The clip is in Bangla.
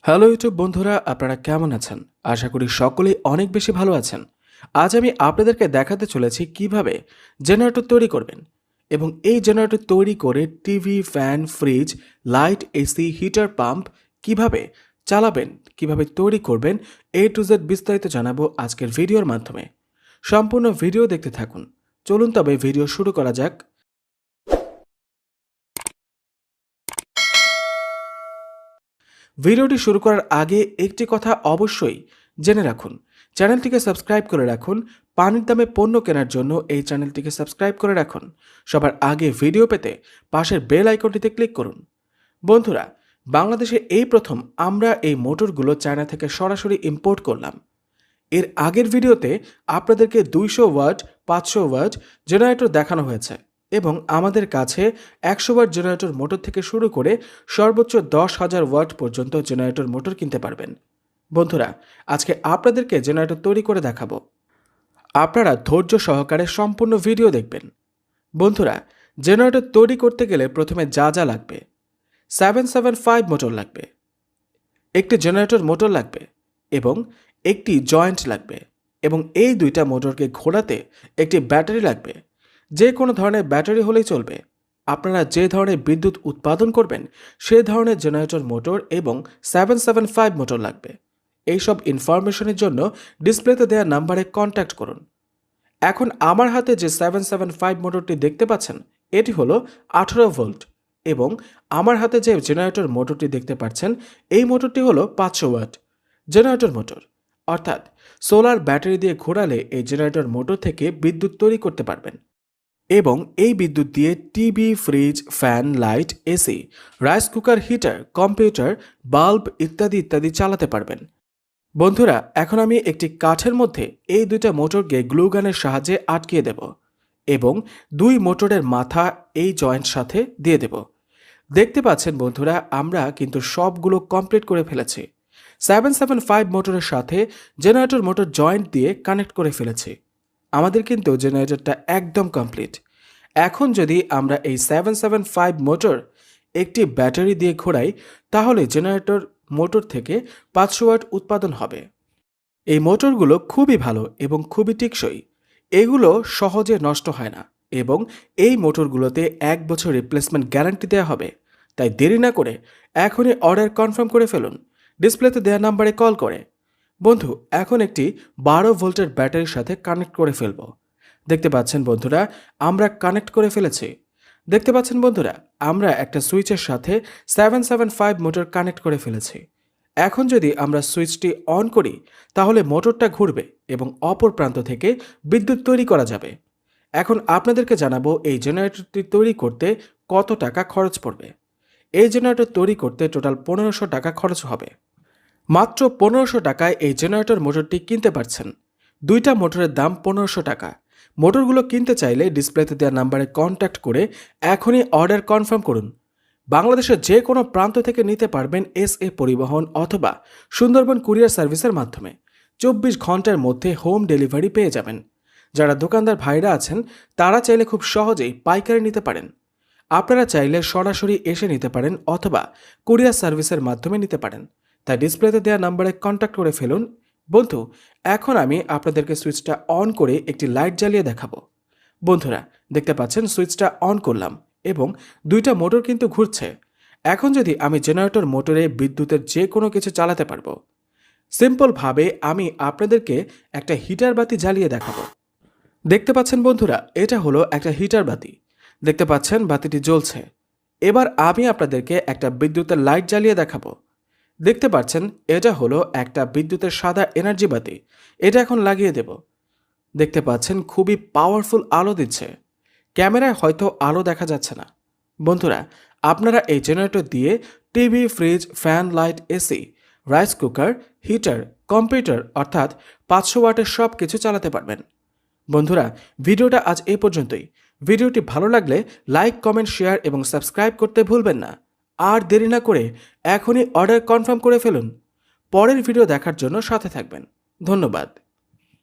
হ্যালো ইউটিউব বন্ধুরা, আপনারা কেমন আছেন? আশা করি সকলেই অনেক বেশি ভালো আছেন। আজ আমি আপনাদেরকে দেখাতে চলেছি কিভাবে জেনারেটর তৈরি করবেন এবং এই জেনারেটর তৈরি করে TV, fan, fridge, light, AC, heater, pump কিভাবে চালাবেন, কিভাবে তৈরি করবেন, A to Z বিস্তারিত জানাবো আজকের ভিডিওর মাধ্যমে। সম্পূর্ণ ভিডিও দেখতে থাকুন। চলুন তবে ভিডিও শুরু করা যাক। ভিডিওটি শুরু করার আগে একটি কথা অবশ্যই জেনে রাখুন, চ্যানেলটিকে সাবস্ক্রাইব করে রাখুন। পানির দামে পণ্য কেনার জন্য এই চ্যানেলটিকে সাবস্ক্রাইব করে রাখুন। সবার আগে ভিডিও পেতে পাশের বেল আইকনটিতে ক্লিক করুন। বন্ধুরা, বাংলাদেশে এই প্রথম আমরা এই মোটরগুলো চায়না থেকে সরাসরি ইম্পোর্ট করলাম। এর আগের ভিডিওতে আপনাদেরকে 200 ওয়াট, 500 ওয়াট জেনারেটর দেখানো হয়েছে এবং আমাদের কাছে 100 ওয়াট জেনারেটর মোটর থেকে শুরু করে সর্বোচ্চ 10,000 ওয়াট পর্যন্ত জেনারেটর মোটর কিনতে পারবেন। বন্ধুরা, আজকে আপনাদেরকে জেনারেটর তৈরি করে দেখাবো। আপনারা ধৈর্য সহকারে সম্পূর্ণ ভিডিও দেখবেন। বন্ধুরা, জেনারেটর তৈরি করতে গেলে প্রথমে যা যা লাগবে: 775 মোটর লাগবে, একটি জেনারেটর মোটর লাগবে এবং একটি জয়েন্ট লাগবে এবং এই দুইটা মোটরকে ঘোরাতে একটি ব্যাটারি লাগবে। যে কোনো ধরনের ব্যাটারি হলেই চলবে। আপনারা যে ধরনের বিদ্যুৎ উৎপাদন করবেন সে ধরনের জেনারেটর মোটর এবং 775 মোটর লাগবে। এইসব ইনফরমেশনের জন্য ডিসপ্লেতে দেওয়া নাম্বারে কন্ট্যাক্ট করুন। এখন আমার হাতে যে 775 মোটরটি দেখতে পাচ্ছেন এটি হলো 18 ভোল্ট এবং আমার হাতে যে জেনারেটর মোটরটি দেখতে পাচ্ছেন এই মোটরটি হলো 500 ওয়াট জেনারেটর মোটর, অর্থাৎ সোলার ব্যাটারি দিয়ে ঘোরালে এই জেনারেটর মোটর থেকে বিদ্যুৎ তৈরি করতে পারবেন এবং এই বিদ্যুৎ দিয়ে TV, fridge, fan, light, AC, rice cooker, heater, computer, bulb ইত্যাদি ইত্যাদি চালাতে পারবেন। বন্ধুরা, এখন আমি একটি কাঠের মধ্যে এই দুইটা মোটরকে গ্লু গানের সাহায্যে আটকিয়ে দেব এবং দুই মোটরের মাথা এই জয়েন্ট সাথে দিয়ে দেব। দেখতে পাচ্ছেন বন্ধুরা, আমরা কিন্তু সবগুলো কমপ্লিট করে ফেলেছি। 775 মোটরের সাথে জেনারেটর মোটর জয়েন্ট দিয়ে কানেক্ট করে ফেলেছি। আমাদের কিন্তু জেনারেটরটা একদম কমপ্লিট। এখন যদি আমরা এই 775 মোটর একটি ব্যাটারি দিয়ে ঘোরাই তাহলে জেনারেটর মোটর থেকে 500 ওয়াট উৎপাদন হবে। এই মোটরগুলো খুবই ভালো এবং খুবই টেকসই। এগুলো সহজে নষ্ট হয় না এবং এই মোটরগুলোতে 1 বছর রিপ্লেসমেন্ট গ্যারান্টি দেওয়া হবে। তাই দেরি না করে এখনই অর্ডার কনফার্ম করে ফেলুন ডিসপ্লেতে দেওয়া নাম্বারে কল করে। বন্ধু, এখন একটি 12 ভোল্টের ব্যাটারির সাথে কানেক্ট করে ফেলব। দেখতে পাচ্ছেন বন্ধুরা, আমরা কানেক্ট করে ফেলেছি। দেখতে পাচ্ছেন বন্ধুরা, আমরা একটা সুইচের সাথে 775 মোটর কানেক্ট করে ফেলেছি। এখন যদি আমরা সুইচটি অন করি তাহলে মোটরটা ঘুরবে এবং অপর প্রান্ত থেকে বিদ্যুৎ তৈরি করা যাবে। এখন আপনাদেরকে জানাবো এই জেনারেটরটি তৈরি করতে কত টাকা খরচ পড়বে। এই জেনারেটর তৈরি করতে টোটাল 1500 টাকা খরচ হবে। মাত্র 1500 টাকায় এই জেনারেটর মোটরটি কিনতে পারছেন। দুইটা মোটরের দাম 1500 টাকা। মোটরগুলো কিনতে চাইলে ডিসপ্লেতে দেওয়া নাম্বারে কন্ট্যাক্ট করে এখনই অর্ডার কনফার্ম করুন। বাংলাদেশের যে কোনো প্রান্ত থেকে নিতে পারবেন SA পরিবহন অথবা সুন্দরবন কুরিয়ার সার্ভিসের মাধ্যমে। 24 ঘন্টার মধ্যে হোম ডেলিভারি পেয়ে যাবেন। যারা দোকানদার ভাইরা আছেন তারা চাইলে খুব সহজেই পাইকারি নিতে পারেন। আপনারা চাইলে সরাসরি এসে নিতে পারেন অথবা কুরিয়ার সার্ভিসের মাধ্যমে নিতে পারেন। তাই ডিসপ্লেতে দেওয়া নাম্বারে কন্ট্যাক্ট করে ফেলুন। বন্ধু, এখন আমি আপনাদেরকে সুইচটা অন করে একটি লাইট জ্বালিয়ে দেখাবো। বন্ধুরা, দেখতে পাচ্ছেন সুইচটা অন করলাম এবং দুইটা মোটর কিন্তু ঘুরছে। এখন যদি আমি জেনারেটর মোটরে বিদ্যুতের যে কোনো কিছু চালাতে পারবো। সিম্পলভাবে আমি আপনাদেরকে একটা হিটার বাতি জ্বালিয়ে দেখাবো। দেখতে পাচ্ছেন বন্ধুরা, এটা হলো একটা হিটার বাতি। দেখতে পাচ্ছেন বাতিটি জ্বলছে। এবার আমি আপনাদেরকে একটা বিদ্যুতের লাইট জ্বালিয়ে দেখাবো। দেখতে পাচ্ছেন এটা হলো একটা বিদ্যুতের সাদা এনার্জি বাতি। এটা এখন লাগিয়ে দেব। দেখতে পাচ্ছেন খুবই পাওয়ারফুল আলো দিচ্ছে। ক্যামেরায় হয়তো আলো দেখা যাচ্ছে না। বন্ধুরা, আপনারা এই জেনারেটর দিয়ে TV, fridge, fan, light, AC, rice cooker, heater, computer অর্থাৎ 500 ওয়াটের সব কিছু চালাতে পারবেন। বন্ধুরা, ভিডিওটা আজ এই পর্যন্তই। ভিডিওটি ভালো লাগলে লাইক, কমেন্ট, শেয়ার এবং সাবস্ক্রাইব করতে ভুলবেন না। আর দেরি না করে এখনই অর্ডার কনফার্ম করে ফেলুন। পরের ভিডিও দেখার জন্য সাথে থাকবেন। ধন্যবাদ।